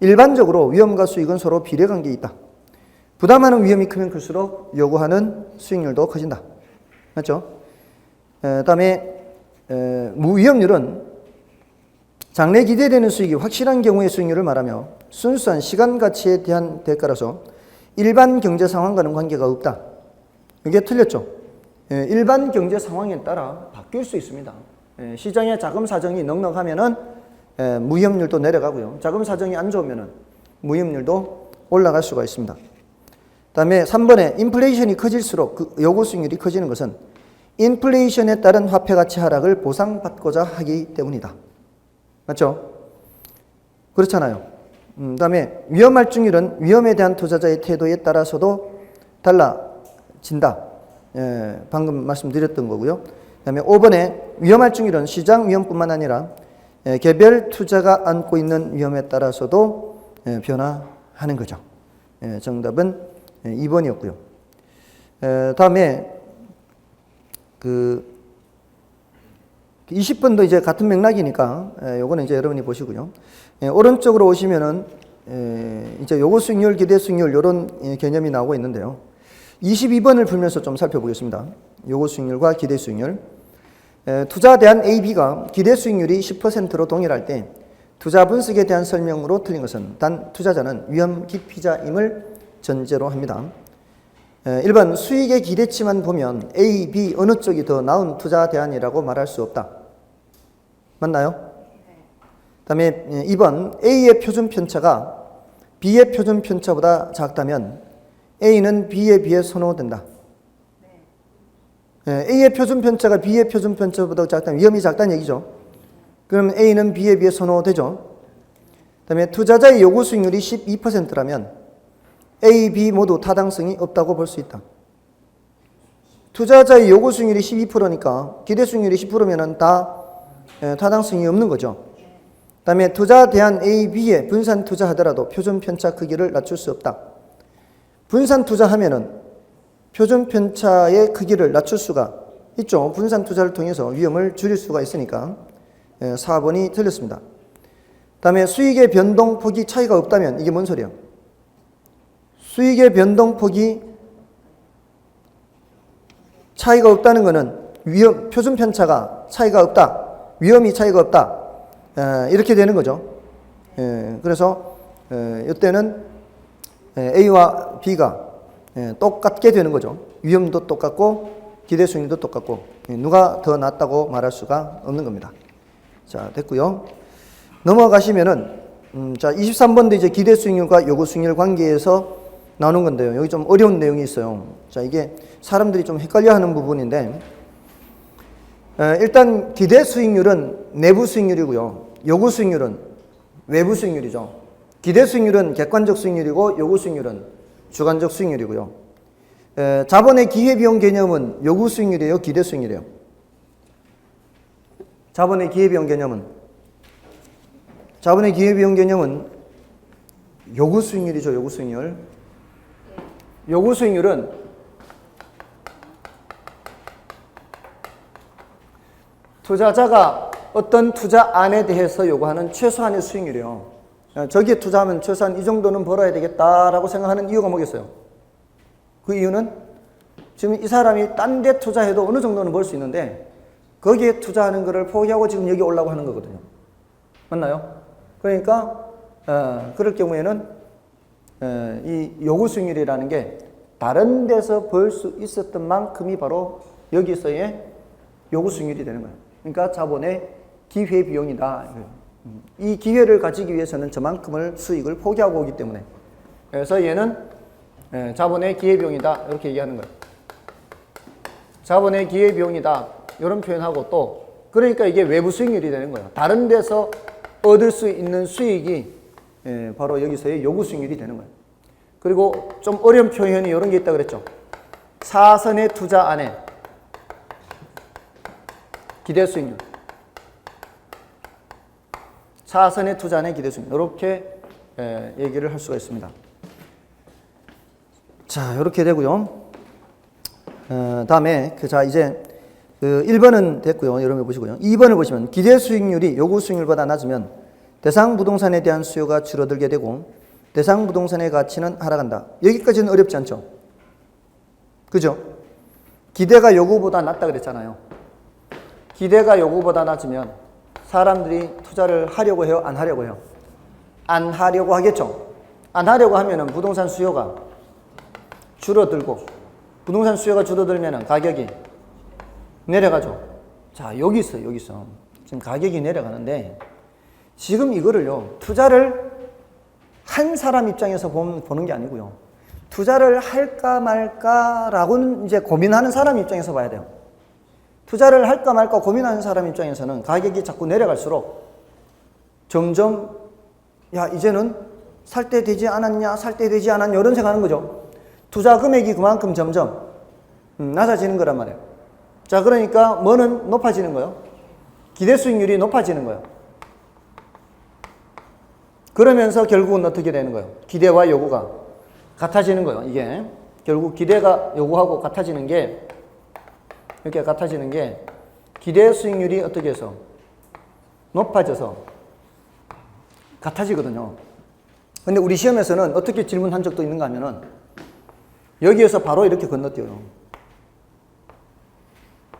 일반적으로 위험과 수익은 서로 비례관계에 있다. 부담하는 위험이 크면 클수록 요구하는 수익률도 커진다. 맞죠? 다음에 무위험률은 장래 기대되는 수익이 확실한 경우의 수익률을 말하며 순수한 시간 가치에 대한 대가라서 일반 경제 상황과는 관계가 없다. 이게 틀렸죠? 일반 경제 상황에 따라 바뀔 수 있습니다. 시장의 자금 사정이 넉넉하면은 무위험률도 내려가고요. 자금 사정이 안 좋으면은 무위험률도 올라갈 수가 있습니다. 다음에 3번에 인플레이션이 커질수록 그 요구 수익률이 커지는 것은 인플레이션에 따른 화폐 가치 하락을 보상받고자 하기 때문이다. 맞죠? 그렇잖아요. 다음에 위험 할증률은 위험에 대한 투자자의 태도에 따라서도 달라진다. 방금 말씀드렸던 거고요. 그다음에 5번에 위험 할증률은 시장 위험뿐만 아니라 개별 투자가 안고 있는 위험에 따라서도 변화하는 거죠. 정답은 2번이었고요. 다음에 그 20번도 이제 같은 맥락이니까 요거는 이제 여러분이 보시고요. 오른쪽으로 오시면은 이제 요구 수익률, 기대 수익률 요런 개념이 나오고 있는데요. 22번을 풀면서 좀 살펴보겠습니다. 요구 수익률과 기대 수익률. 투자에 대한 A, B가 기대 수익률이 10%로 동일할 때 투자 분석에 대한 설명으로 틀린 것은 단 투자자는 위험 기피자임을 전제로 합니다. 1번 수익의 기대치만 보면 A, B 어느 쪽이 더 나은 투자 대안이라고 말할 수 없다. 맞나요? 다음에 2번 A의 표준 편차가 B의 표준 편차보다 작다면 A는 B에 비해 선호된다. A의 표준 편차가 B의 표준 편차보다 작다면 위험이 작다는 얘기죠. 그럼 A는 B에 비해 선호되죠. 다음에 투자자의 요구 수익률이 12%라면 A, B 모두 타당성이 없다고 볼 수 있다. 투자자의 요구 수익률이 12%니까 기대 수익률이 10%면은 다 타당성이 없는 거죠. 다음에 투자 대안 A, B에 분산 투자하더라도 표준 편차 크기를 낮출 수 없다. 분산 투자하면은 표준 편차의 크기를 낮출 수가 있죠. 분산 투자를 통해서 위험을 줄일 수가 있으니까 4번이 틀렸습니다. 다음에 수익의 변동폭이 차이가 없다면 이게 뭔 소리예요? 수익의 변동폭이 차이가 없다는 것은 표준 편차가 차이가 없다. 위험이 차이가 없다. 이렇게 되는 거죠. 그래서 이때는 A와 B가 똑같게 되는 거죠. 위험도 똑같고 기대 수익률도 똑같고 누가 더 낫다고 말할 수가 없는 겁니다. 자, 됐고요. 넘어가시면은 자, 23번도 이제 기대 수익률과 요구 수익률 관계에서 나오는 건데요. 여기 좀 어려운 내용이 있어요. 자, 이게 사람들이 좀 헷갈려 하는 부분인데 일단 기대 수익률은 내부 수익률이고요. 요구 수익률은 외부 수익률이죠. 기대 수익률은 객관적 수익률이고 요구 수익률은 주관적 수익률이고요. 자본의 기회비용 개념은 요구 수익률이에요? 기대 수익률이에요? 자본의 기회비용 개념은 요구 수익률이죠. 요구 수익률. 요구 수익률은 투자자가 어떤 투자안에 대해서 요구하는 최소한의 수익률이에요. 저기에 투자하면 최소한 이 정도는 벌어야 되겠다라고 생각하는 이유가 뭐겠어요? 그 이유는 지금 이 사람이 딴 데 투자해도 어느 정도는 벌 수 있는데 거기에 투자하는 거를 포기하고 지금 여기 오려고 하는 거거든요. 맞나요? 그러니까 그럴 경우에는 이 요구 수익률이라는 게 다른 데서 벌 수 있었던 만큼이 바로 여기서의 요구 수익률이 되는 거예요. 그러니까 자본의 기회 비용이다. 이 기회를 가지기 위해서는 저만큼을 수익을 포기하고 오기 때문에, 그래서 얘는 자본의 기회 비용이다 이렇게 얘기하는 거예요. 자본의 기회 비용이다 이런 표현하고, 또 그러니까 이게 외부 수익률이 되는 거예요. 다른 데서 얻을 수 있는 수익이 바로 여기서의 요구 수익률이 되는 거예요. 그리고 좀 어려운 표현이 이런 게 있다고 그랬죠. 사선의 투자 안에 기대 수익률, 사선의 투자 안에 기대 수익률, 이렇게 얘기를 할 수가 있습니다. 자, 이렇게 되고요. 다음에 자 이제 1번은 됐고요. 여러분 보시고요. 2번을 보시면 기대 수익률이 요구 수익률보다 낮으면 대상 부동산에 대한 수요가 줄어들게 되고 대상 부동산의 가치는 하락한다. 여기까지는 어렵지 않죠? 그죠? 기대가 요구보다 낮다 그랬잖아요. 기대가 요구보다 낮으면 사람들이 투자를 하려고 해요? 안 하려고 해요? 안 하려고 하겠죠? 안 하려고 하면은 부동산 수요가 줄어들고, 부동산 수요가 줄어들면은 가격이 내려가죠. 자, 여기서 지금 가격이 내려가는데, 지금 이거를요, 투자를 한 사람 입장에서 보는 게 아니고요, 투자를 할까 말까라고는 이제 고민하는 사람 입장에서 봐야 돼요. 투자를 할까 말까 고민하는 사람 입장에서는 가격이 자꾸 내려갈수록 점점 야 이제는 살 때 되지 않았냐, 살 때 되지 않았냐 이런 생각하는 거죠. 투자 금액이 그만큼 점점 낮아지는 거란 말이에요. 자, 그러니까 뭐는 높아지는 거예요? 기대 수익률이 높아지는 거예요. 그러면서 결국은 어떻게 되는 거예요? 기대와 요구가 같아지는 거예요. 이게 결국 기대가 요구하고 같아지는 게, 이렇게 같아지는 게 기대 수익률이 어떻게 해서 높아져서 같아지거든요. 근데 우리 시험에서는 어떻게 질문한 적도 있는가 하면은 여기에서 바로 이렇게 건너뛰어요.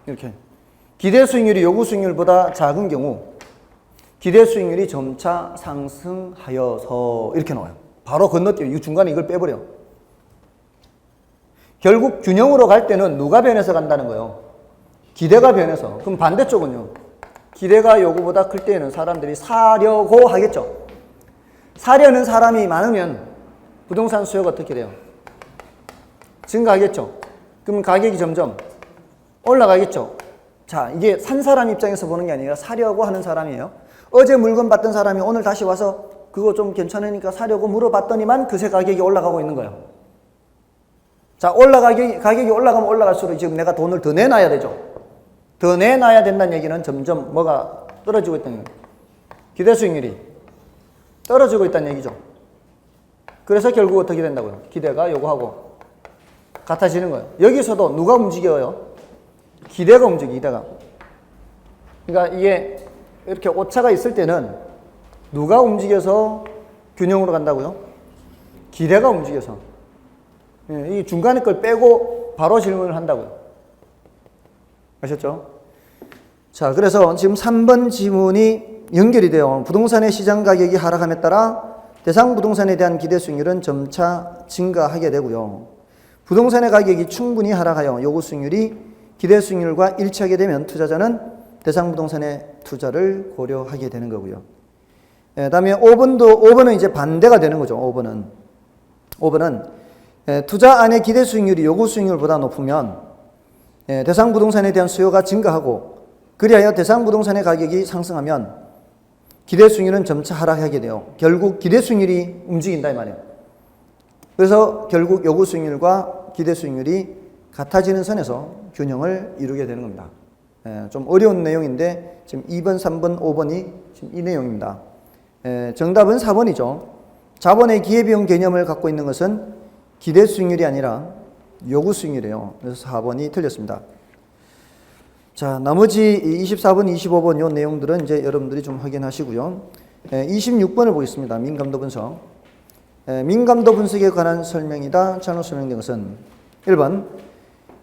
이렇게 기대 수익률이 요구 수익률보다 작은 경우 기대 수익률이 점차 상승하여서 이렇게 나와요. 바로 건너뛰어요. 이 중간에 이걸 빼버려. 결국 균형으로 갈 때는 누가 변해서 간다는 거예요? 기대가 변해서. 그럼 반대쪽은요, 기대가 요구보다 클 때에는 사람들이 사려고 하겠죠. 사려는 사람이 많으면 부동산 수요가 어떻게 돼요? 증가하겠죠. 그럼 가격이 점점 올라가겠죠. 자, 이게 산 사람 입장에서 보는 게 아니라 사려고 하는 사람이에요. 어제 물건 받던 사람이 오늘 다시 와서 그거 좀 괜찮으니까 사려고 물어봤더니만 그새 가격이 올라가고 있는 거예요. 자, 가격이 올라가면 올라갈수록 지금 내가 돈을 더 내놔야 되죠. 더 내놔야 된다는 얘기는 점점 뭐가 떨어지고 있다는 얘기예요. 기대 수익률이 떨어지고 있다는 얘기죠. 그래서 결국 어떻게 된다고요? 기대가 요구하고 같아지는 거예요. 여기서도 누가 움직여요? 기대가 움직여, 기대가. 그러니까 이게 이렇게 오차가 있을 때는 누가 움직여서 균형으로 간다고요? 기대가 움직여서. 이 중간에 걸 빼고 바로 질문을 한다고요. 아셨죠? 자, 그래서 지금 3번 지문이 연결이 돼요. 부동산의 시장 가격이 하락함에 따라 대상 부동산에 대한 기대 수익률은 점차 증가하게 되고요. 부동산의 가격이 충분히 하락하여 요구 수익률이 기대 수익률과 일치하게 되면 투자자는 대상 부동산의 투자를 고려하게 되는 거고요. 다음에 5번은 이제 반대가 되는 거죠. 5번은 투자 안의 기대 수익률이 요구 수익률보다 높으면 대상 부동산에 대한 수요가 증가하고, 그리하여 대상 부동산의 가격이 상승하면 기대 수익률은 점차 하락하게 돼요. 결국 기대 수익률이 움직인다 이 말이에요. 그래서 결국 요구 수익률과 기대 수익률이 같아지는 선에서 균형을 이루게 되는 겁니다. 좀 어려운 내용인데 지금 2번, 3번, 5번이 지금 이 내용입니다. 정답은 4번이죠. 자본의 기회비용 개념을 갖고 있는 것은 기대 수익률이 아니라 요구 수익률이에요. 그래서 4번이 틀렸습니다. 자, 나머지 24번, 25번 요 내용들은 이제 여러분들이 좀 확인하시고요. 26번을 보겠습니다. 민감도 분석. 민감도 분석에 관한 설명이다. 잘못 설명된 것은 1번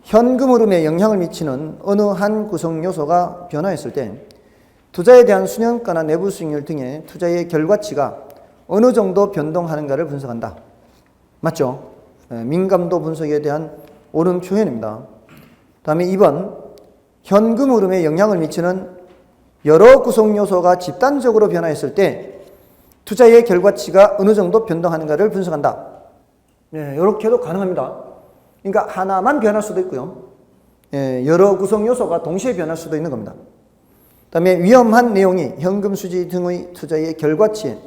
현금 흐름에 영향을 미치는 어느 한 구성 요소가 변화했을 때 투자에 대한 수년가나 내부 수익률 등의 투자의 결과치가 어느 정도 변동하는가를 분석한다. 맞죠? 민감도 분석에 대한 옳은 표현입니다. 다음에 2번 현금 흐름에 영향을 미치는 여러 구성 요소가 집단적으로 변화했을 때 투자의 결과치가 어느 정도 변동하는가를 분석한다. 네, 이렇게도 가능합니다. 그러니까 하나만 변할 수도 있고요. 여러 구성 요소가 동시에 변할 수도 있는 겁니다. 그다음에 위험한 내용이 현금 수지 등의 투자의 결과치에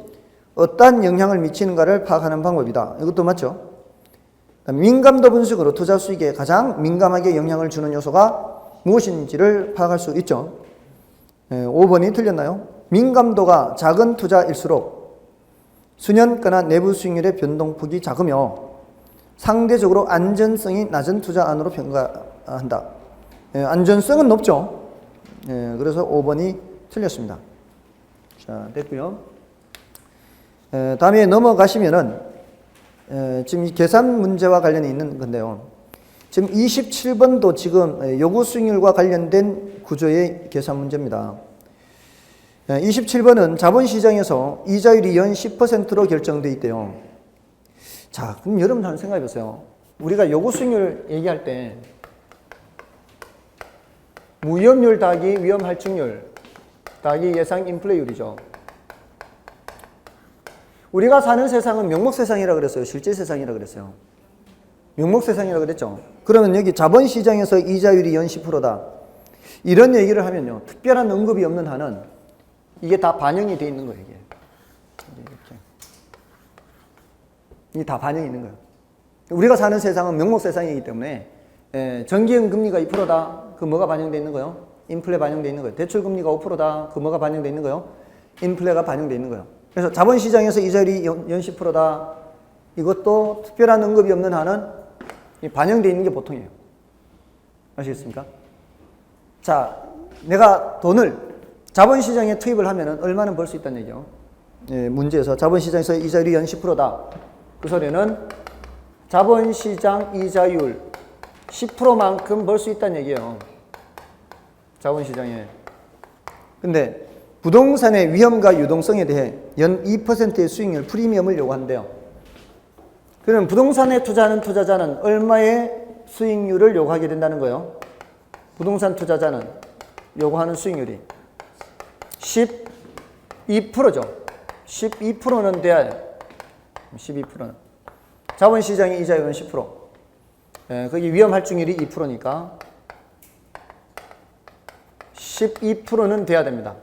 어떠한 영향을 미치는가를 파악하는 방법이다. 이것도 맞죠? 민감도 분석으로 투자 수익에 가장 민감하게 영향을 주는 요소가 무엇인지를 파악할 수 있죠. 5번이 틀렸나요? 민감도가 작은 투자일수록 수년가나 내부 수익률의 변동폭이 작으며 상대적으로 안전성이 낮은 투자 안으로 평가한다. 안전성은 높죠. 그래서 5번이 틀렸습니다. 자, 됐고요. 다음에 넘어가시면은 지금 이 계산 문제와 관련이 있는 건데요. 지금 27번도 지금 요구 수익률과 관련된 구조의 계산 문제입니다. 27번은 자본시장에서 이자율이 연 10%로 결정되어 있대요. 자, 그럼 여러분 한번 생각해 보세요. 우리가 요구 수익률 얘기할 때 무위험률 더하기 위험 할증률 더하기 예상 인플레이율이죠. 우리가 사는 세상은 명목 세상이라 그랬어요. 실제 세상이라 그랬어요. 명목 세상이라 그랬죠. 그러면 여기 자본시장에서 이자율이 연 10%다. 이런 얘기를 하면요. 특별한 언급이 없는 한은 이게 다 반영이 돼 있는 거예요. 이게 다 반영이 있는 거예요. 우리가 사는 세상은 명목 세상이기 때문에 정기형 금리가 2%다. 그 뭐가 반영돼 있는 거예요? 인플레 반영돼 있는 거예요. 대출 금리가 5%다. 그 뭐가 반영돼 있는 거예요? 인플레가 반영돼 있는 거예요. 그래서 자본시장에서 이자율이 연 10%다. 이것도 특별한 언급이 없는 한은 반영되어 있는 게 보통이에요. 아시겠습니까? 자, 내가 돈을 자본시장에 투입을 하면 얼마나 벌 수 있다는 얘기죠. 문제에서 자본시장에서 이자율이 연 10%다. 그 소리는 자본시장 이자율 10%만큼 벌 수 있다는 얘기예요. 자본시장에. 근데 부동산의 위험과 유동성에 대해 연 2%의 수익률 프리미엄을 요구한대요. 그럼 부동산에 투자하는 투자자는 얼마의 수익률을 요구하게 된다는 거예요? 부동산 투자자는 요구하는 수익률이 12%죠. 12%는 돼야 해요. 12%는. 자본시장의 이자율은 10%. 거기 위험 할증률이 2%니까 12%는 돼야 됩니다.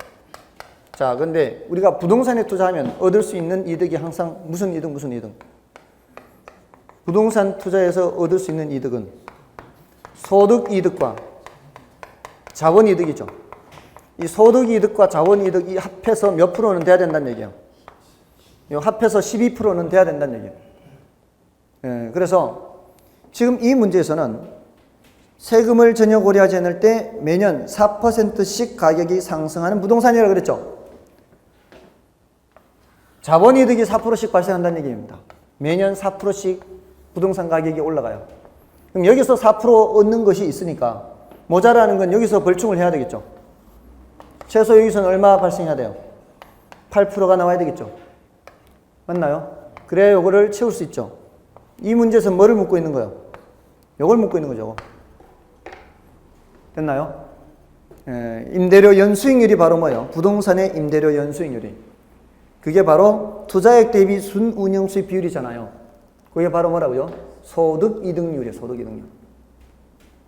자, 근데 우리가 부동산에 투자하면 얻을 수 있는 이득이 항상 무슨 이득, 무슨 이득? 부동산 투자에서 얻을 수 있는 이득은 소득 이득과 자본 이득이죠. 이 소득 이득과 자본 이득이 합해서 몇 프로는 돼야 된다는 얘기예요. 합해서 12%는 돼야 된다는 얘기예요. 그래서 지금 이 문제에서는 세금을 전혀 고려하지 않을 때 매년 4%씩 가격이 상승하는 부동산이라고 그랬죠. 자본 이득이 4%씩 발생한다는 얘기입니다. 매년 4%씩 부동산 가격이 올라가요. 그럼 여기서 4% 얻는 것이 있으니까 모자라는 건 여기서 벌충을 해야 되겠죠. 최소 여기서는 얼마 발생해야 돼요? 8%가 나와야 되겠죠. 맞나요? 그래야 요거를 채울 수 있죠. 이 문제에서 뭐를 묻고 있는 거예요? 요걸 묻고 있는 거죠. 됐나요? 임대료 연수익률이 바로 뭐예요? 부동산의 임대료 연수익률이. 그게 바로 투자액 대비 순운용 수익 비율이잖아요. 그게 바로 뭐라고요? 소득 이득률이에요. 소득 이득률.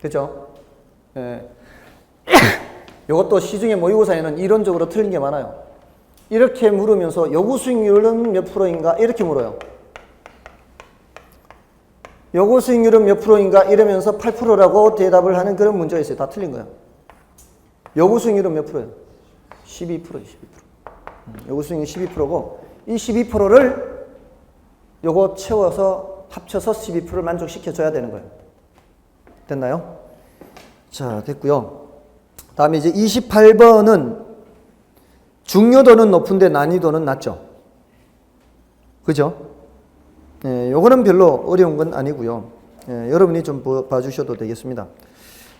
됐죠? 이것도 시중의 모의고사에는 이론적으로 틀린 게 많아요. 이렇게 물으면서 요구 수익률은 몇 프로인가? 이렇게 물어요. 요구 수익률은 몇 프로인가? 이러면서 8%라고 대답을 하는 그런 문제가 있어요. 다 틀린 거예요. 요구 수익률은 몇 프로예요? 12%예요. 12%. 요구 수익률 12%고 이 12%를 요거 채워서 합쳐서 12%를 만족시켜줘야 되는 거예요. 됐나요? 자, 됐고요. 다음에 이제 28번은 중요도는 높은데 난이도는 낮죠. 그죠? 요거는 별로 어려운 건 아니고요. 여러분이 좀 봐주셔도 되겠습니다.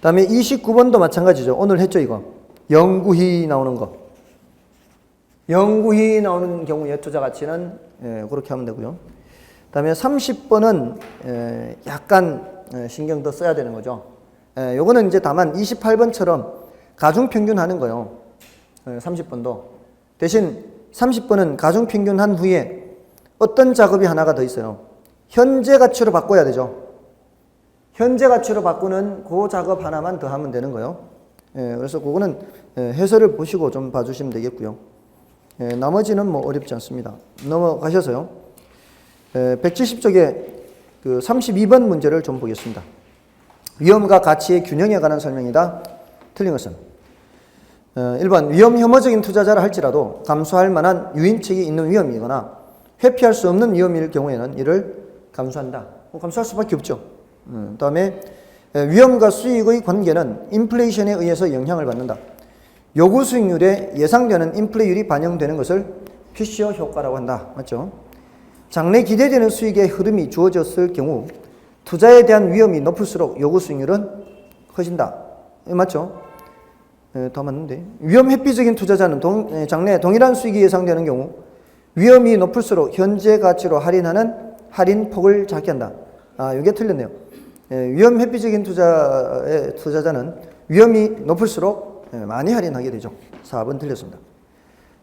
다음에 29번도 마찬가지죠. 오늘 했죠, 이거. 영구히 나오는 거. 영구히 나오는 경우에 투자 가치는 그렇게 하면 되고요. 다음에 30번은 약간 신경 더 써야 되는 거죠. 요거는 이제 다만 28번처럼 가중평균 하는 거예요. 30번도. 대신 30번은 가중평균 한 후에 어떤 작업이 하나가 더 있어요. 현재 가치로 바꿔야 되죠. 현재 가치로 바꾸는 그 작업 하나만 더 하면 되는 거예요. 그래서 그거는 해설을 보시고 좀 봐주시면 되겠고요. 나머지는 뭐 어렵지 않습니다. 넘어가셔서요. 170쪽에 그 32번 문제를 좀 보겠습니다. 위험과 가치의 균형에 관한 설명이다. 틀린 것은 1번 위험 혐오적인 투자자라 할지라도 감수할 만한 유인책이 있는 위험이거나 회피할 수 없는 위험일 경우에는 이를 감수한다. 감수할 수밖에 없죠. 다음에 위험과 수익의 관계는 인플레이션에 의해서 영향을 받는다. 요구 수익률에 예상되는 인플레이율이 반영되는 것을 피셔 효과라고 한다. 맞죠? 장래 기대되는 수익의 흐름이 주어졌을 경우 투자에 대한 위험이 높을수록 요구 수익률은 커진다. 맞죠? 더 맞는데. 위험 회피적인 투자자는 장래 동일한 수익이 예상되는 경우 위험이 높을수록 현재 가치로 할인하는 할인 폭을 작게 한다. 이게 틀렸네요. 위험 회피적인 투자자는 위험이 높을수록 많이 할인하게 되죠. 4번 틀렸습니다.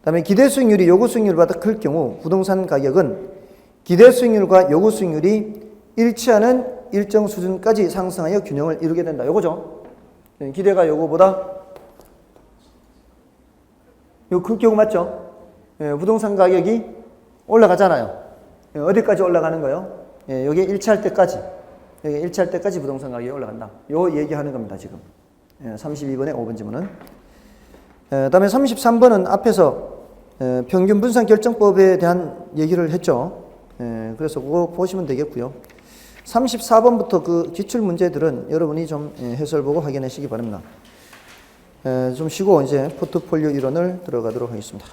다음에 기대 수익률이 요구 수익률보다 클 경우 부동산 가격은 기대 수익률과 요구 수익률이 일치하는 일정 수준까지 상승하여 균형을 이루게 된다. 요거죠. 기대가 요거보다 클 경우 맞죠? 부동산 가격이 올라가잖아요. 어디까지 올라가는 거예요? 여기에 일치할 때까지. 여기 일치할 때까지 부동산 가격이 올라간다. 요 얘기하는 겁니다, 지금. 32번의 5번 지문은. 다음에 33번은 앞에서 평균 분산 결정법에 대한 얘기를 했죠. 그래서 그거 보시면 되겠고요. 34번부터 그 기출 문제들은 여러분이 좀 해설 보고 확인하시기 바랍니다. 좀 쉬고 이제 포트폴리오 이론을 들어가도록 하겠습니다.